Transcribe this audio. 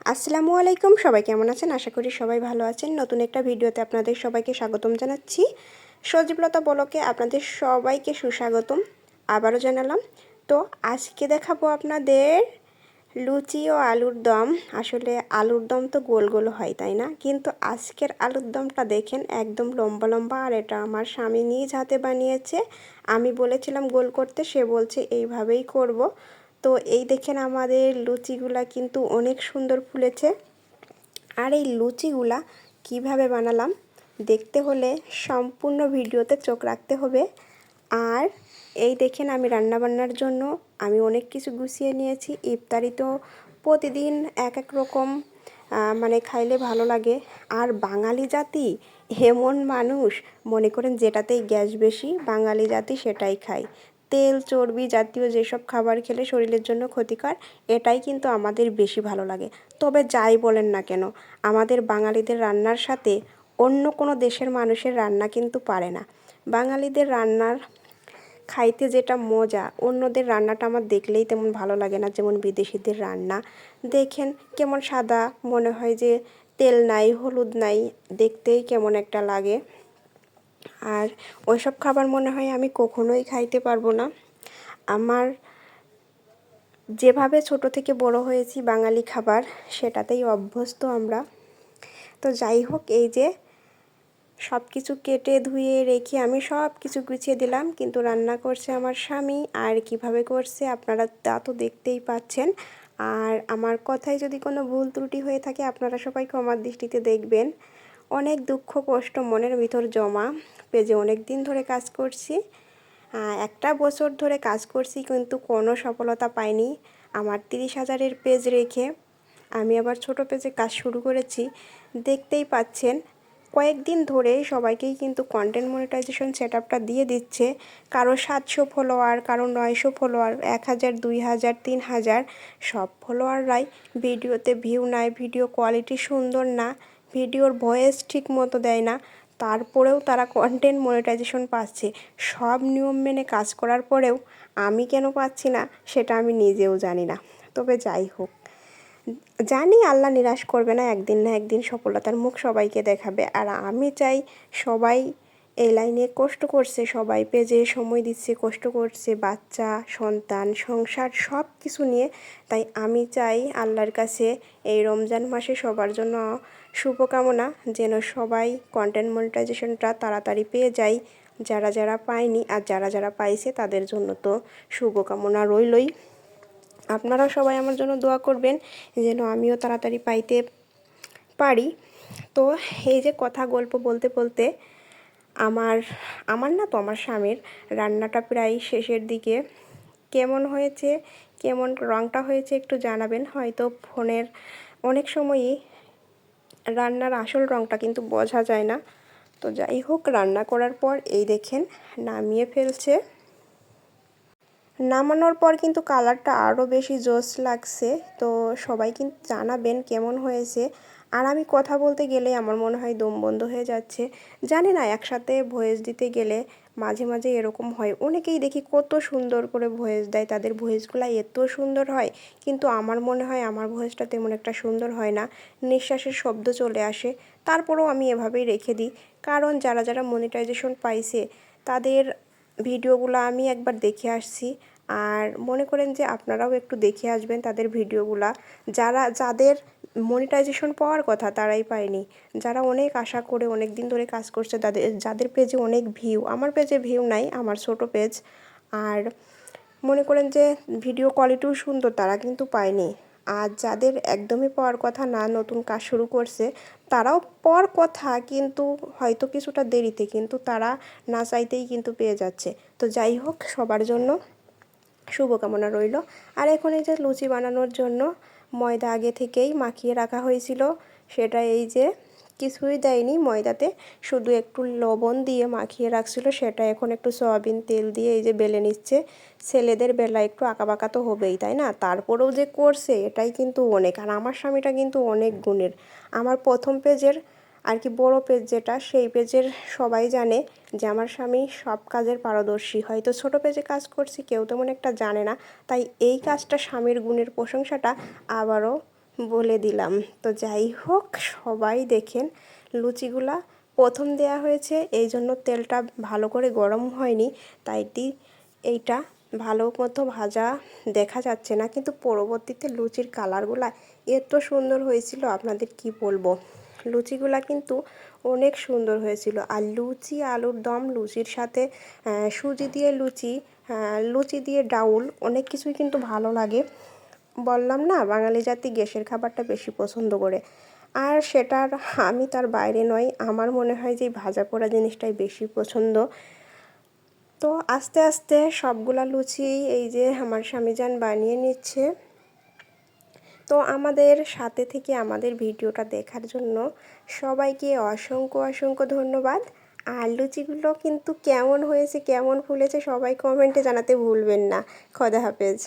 আসসালামু আলাইকুম, সবাই কেমন আছেন? আশা করি সবাই ভালো আছেন। নতুন একটা ভিডিওতে আপনাদের সবাইকে স্বাগতম জানাচ্ছি। সজীবলতা ব্লগে আপনাদের সবাইকে সুস্বাগতম আবারও জানালাম। তো আজকে দেখাবো আপনাদের লুচি ও আলুর দম। আসলে আলুর দম তো গোল গোল হয়, তাই না? কিন্তু আজকের আলুর দমটা দেখেন, একদম লম্বা লম্বা। আর এটা আমার স্বামী নিজ হাতে বানিয়েছে। আমি বলেছিলাম গোল করতে, সে বলছে এইভাবেই করব। তো এই দেখেন আমাদের লুচিগুলা কিন্তু অনেক সুন্দর ফুলেছে। আর এই লুচিগুলা কিভাবে বানালাম দেখতে হলে সম্পূর্ণ ভিডিওতে চোখ রাখতে হবে। আর এই দেখেন আমি রান্নাবান্নার জন্য আমি অনেক কিছু গুছিয়ে নিয়েছি। ইফতারি তো প্রতিদিন এক এক রকম মানে খাইলে ভালো লাগে। আর বাঙালি জাতি এমন মানুষ, মনে করেন যেটাতেই গ্যাস বেশি বাঙালি জাতি সেটাই খায়। তেল চর্বি জাতীয় যেসব খাবার খেলে শরীরের জন্য ক্ষতিকর, এটাই কিন্তু আমাদের বেশি ভালো লাগে। তবে যাই বলেন না কেন, আমাদের বাঙালিদের রান্নার সাথে অন্য কোনো দেশের মানুষের রান্না কিন্তু পারে না। বাঙালিদের রান্নার খাইতে যেটা মজা, অন্যদের রান্নাটা আমার দেখলেই তেমন ভালো লাগে না। যেমন বিদেশিদের রান্না দেখেন কেমন সাদা, মনে হয় যে তেল নাই হলুদ নাই, দেখতেই কেমন একটা লাগে। আর ওইসব খাবার মনে হয় আমি কখনোই খাইতে পারবো না। আমার যেভাবে ছোট থেকে বড় হয়েছি বাঙালি খাবার, সেটাতেই অভ্যস্ত আমরা। তো যাই হোক, এই যে সব কিছু কেটে ধুয়ে রেখে আমি সব কিছু গুছিয়ে দিলাম, কিন্তু রান্না করছে আমার স্বামী। আর কিভাবে করছে আপনারা তা তো দেখতেই পাচ্ছেন। আর আমার কথায় যদি কোনো ভুল ত্রুটি হয়ে থাকে আপনারা সবাই ক্ষমার দৃষ্টিতে দেখবেন। অনেক দুঃখ কষ্ট মনের ভিতর জমা, পেজে অনেক দিন ধরে কাজ করছি, একটা বছর ধরে কাজ করছি, কিন্তু কোনো সফলতা পাইনি। আমার 30,000-এর পেজ রেখে আমি আবার ছোট পেজে কাজ শুরু করেছি। দেখতেই পাচ্ছেন কয়েকদিন ধরেই সবাইকেই কিন্তু কন্টেন্ট মনিটাইজেশন সেটআপটা দিয়ে দিচ্ছে। কারো 700 ফলোয়ার, কারো 900 ফলোয়ার, 1000, 2000, 3000। সব ফলোয়াররাই ভিডিওতে ভিউ নাই, ভিডিও কোয়ালিটি সুন্দর না, ভিডিওর ভয়েস ঠিক মতো দেয় না। তারপরেও তারা কন্টেন্ট মনিটাইজেশন পাচ্ছে। সব নিয়ম মেনে কাজ করার পরেও আমি কেন পাচ্ছি না সেটা আমি নিজেও জানি না। তবে যাই হোক, জানি আল্লাহ নিরাশ করবে না, একদিন না একদিন সফলতার মুখ সবাইকে দেখাবে। আর আমি চাই সবাই এই লাইনে কষ্ট করছে, সবাই পেজে সময় দিচ্ছে, কষ্ট করছে, বাচ্চা সন্তান সংসার সব কিছু নিয়ে। তাই আমি চাই আল্লাহর কাছে এই রমজান মাসে সবার জন্য শুভকামনা, যেন সবাই কন্টেন্ট মনিটাইজেশনটা তাড়াতাড়ি পেয়ে যায়, যারা যারা পায়নি। আর যারা যারা পাইছে তাদের জন্য তো শুভকামনা রইলই। আপনারা সবাই আমার জন্য দোয়া করবেন যেন আমিও তাড়াতাড়ি পাইতে পারি। তো এই যে কথা গল্প বলতে বলতে আমার আমার না তো আমার স্বামীর রান্নাটা প্রায় শেষের দিকে। কেমন হয়েছে, কেমন রঙটা হয়েছে একটু জানাবেন। হয়তো ফোনের অনেক সময়ই রান্নার আসল রঙটা কিন্তু বোঝা যায় না। তো যাই হোক, রান্না করার পর এই দেখেন নামিয়ে ফেলছে। নামানোর পর কিন্তু কালারটা আরও বেশি জোস লাগছে। তো সবাই কিন্তু জানাবেন কেমন হয়েছে। আর আমি কথা বলতে গেলে আমার মনে হয় দম বন্ধ হয়ে যাচ্ছে। জানি না, একসাথে ভয়েস দিতে গেলে মাঝে মাঝে এরকম হয়। অনেকেই দেখি কত সুন্দর করে ভয়েস দেয়, তাদের ভয়েসগুলো এত সুন্দর হয়, কিন্তু আমার মনে হয় আমার ভয়েসটা তেমন একটা সুন্দর হয় না, নিঃশ্বাসের শব্দ চলে আসে। তারপরেও আমি এভাবেই রেখে দিই, কারণ যারা যারা মনিটাইজেশন পাইছে তাদের ভিডিওগুলো আমি একবার দেখে আসছি। আর মনে করেন যে আপনারাও একটু দেখে আসবেন তাদের ভিডিওগুলা। যাদের মনিটাইজেশন পাওয়ার কথা তারাই পায়নি, যারা অনেক আশা করে অনেক দিন ধরে কাজ করছে, যাদের পেজে অনেক ভিউ, আমার পেজে ভিউ নাই, আমার ছোট পেজ। আর মনে করেন যে ভিডিও কোয়ালিটিও সুন্দর, তারা কিন্তু পায়নি। আর যাদের একদমই পাওয়ার কথা না, নতুন কাজ শুরু করছে, তারাও পাওয়ার কথা, কিন্তু হয়তো কিছুটা দেরিতে, কিন্তু তারা না চাইতেই কিন্তু পেয়ে যাচ্ছে। তো যাই হোক, সবার জন্য শুভকামনা রইল। আর এখন এই যে লুচি বানানোর জন্য ময়দা আগে থেকেই মাখিয়ে রাখা হয়েছিল, সেটা এই যে কিছুই দেয়নি ময়দাতে, শুধু একটু লবণ দিয়ে মাখিয়ে রাখছিল। সেটা এখন একটু সয়াবিন তেল দিয়ে এই যে বেলে নিচ্ছে। ছেলেদের বেলা একটু আঁকাবাঁকা তো হবেই, তাই না? তারপরেও যে করছে এটাই কিন্তু অনেক। আর আমার স্বামীটা কিন্তু অনেক গুণের। আমার প্রথম পেজের আর কি বড় পেজ যেটা, সেই পেজের সবাই জানে যে আমার স্বামী সব কাজের পারদর্শী। হয়তো ছোট পেজে কাজ করছি, কেউ তেমন একটা জানে না। তাই এই কাজটা, স্বামীর গুণের প্রশংসাটা আবারও বলে দিলাম। তো যাই হোক, সবাই দেখেন লুচিগুলা প্রথম দেয়া হয়েছে, এই জন্য তেলটা ভালো করে গরম হয়নি, তাই এইটা ভালো মতো ভাজা দেখা যাচ্ছে না, কিন্তু পরবর্তীতে লুচির কালারগুলা এত সুন্দর হয়েছিল আপনাদের কি বলবো। লুচিগুলা কিন্তু অনেক সুন্দর হয়েছিল। আর লুচি আলুর দম, লুচির সাথে সুজি দিয়ে লুচি, লুচি দিয়ে ডাউল, অনেক কিছুই কিন্তু ভালো লাগে। বললাম না, বাঙালি জাতি গ্যাসের খাবারটা বেশি পছন্দ করে, আর সেটার আমি তার বাইরে নই। আমার মনে হয় যে ভাজা পোড়া জিনিসটাই বেশি পছন্দ। তো আস্তে আস্তে সবগুলা লুচি এই যে আমার স্বামীজান বানিয়ে নিচ্ছে। তো আমাদের সাথে থেকে আমাদের ভিডিওটা দেখার জন্য সবাইকে অসংখ্য অসংখ্য ধন্যবাদ। আর লুচিগুলো কিন্তু কেমন হয়েছে, কেমন ফুলেছে, সবাই কমেন্টে জানাতে ভুলবেন না। খোদা হাফেজ।